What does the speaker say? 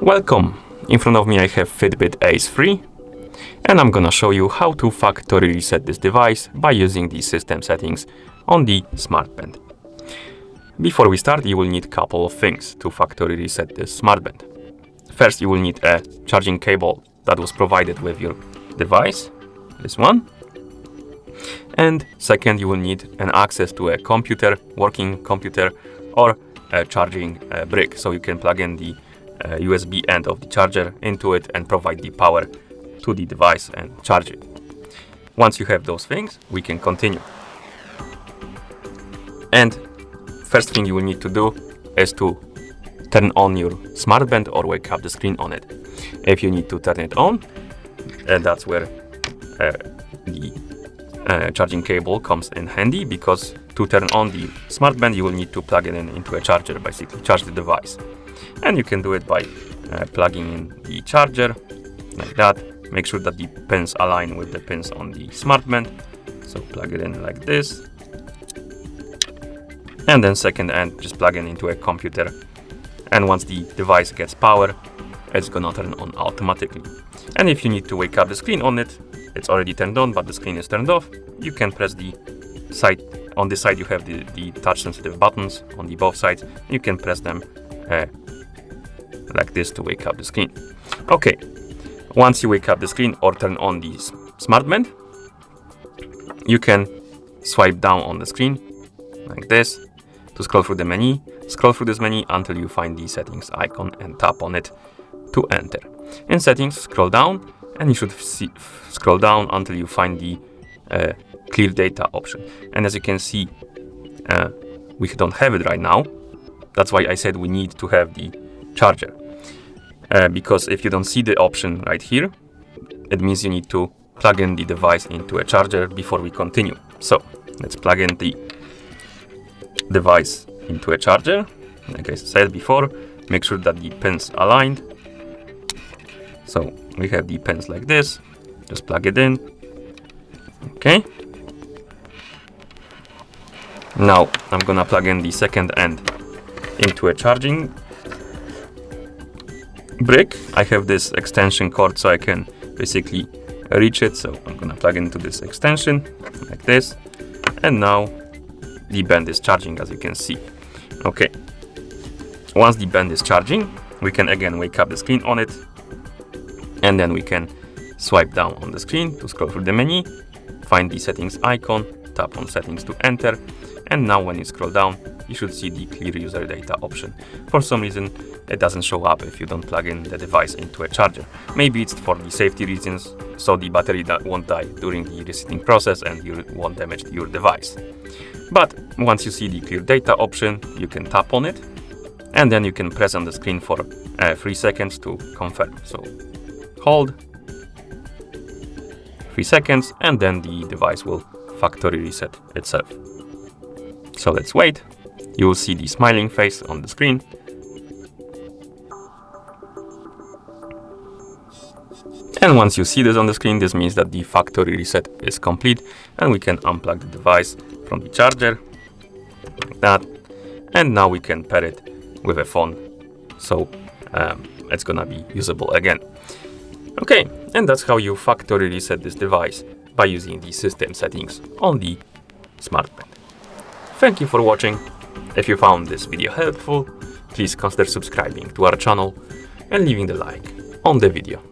Welcome! In front of me I have Fitbit Ace 3, and I'm gonna show you how to factory reset this device by using the system settings on the smartband. Before we start, you will need a couple of things to factory reset this smartband. First, you will need a charging cable that was provided with your device, this one. And second, you will need an access to a computer, working computer, or a charging brick, so you can plug in the USB end of the charger into it and provide the power to the device and charge it. Once you have those things, we can continue. And first thing you will need to do is to turn on your smartband or wake up the screen on it. If you need to turn it on, that's where the charging cable comes in handy, because to turn on the smartband you will need to plug it into a charger, basically charge the device. And you can do it by plugging in the charger like that. Make sure that the pins align with the pins on the smartband. So plug it in like this. And then second end, just plug it into a computer. And once the device gets power, it's gonna turn on automatically. And if you need to wake up the screen on it, it's already turned on, but the screen is turned off, you can press the side. On this side you have the touch sensitive buttons on the both sides. You can press them like this to wake up the screen. Okay, once you wake up the screen or turn on the smartband, you can swipe down on the screen like this to scroll through the menu. Scroll through this menu until you find the settings icon and tap on it to enter. In settings, scroll down, and you should scroll down until you find the clear data option. And as you can see, we don't have it right now. That's why I said we need to have the charger. Because if you don't see the option right here, it means you need to plug in the device into a charger before we continue. So let's plug in the device into a charger. Like I said before, make sure that the pins aligned. So we have the pins like this. Just plug it in. Okay. Now I'm gonna plug in the second end into a charging brick. I have this extension cord so I can basically reach it. So I'm gonna plug into this extension like this. And now the band is charging, as you can see. Okay. Once the band is charging, we can again wake up the screen on it. And then we can swipe down on the screen to scroll through the menu, find the settings icon, tap on settings to enter. And now when you scroll down, you should see the clear user data option. For some reason, it doesn't show up if you don't plug in the device into a charger. Maybe it's for the safety reasons, so the battery won't die during the resetting process and you won't damage your device. But once you see the clear data option, you can tap on it, and then you can press on the screen for 3 seconds to confirm. So hold 3 seconds, and then the device will factory reset itself. So let's wait. You will see the smiling face on the screen. And once you see this on the screen, this means that the factory reset is complete, and we can unplug the device from the charger like that. And now we can pair it with a phone, so it's gonna be usable again. Okay, and that's how you factory reset this device by using the system settings on the smartband. Thank you for watching. If you found this video helpful, please consider subscribing to our channel and leaving the like on the video.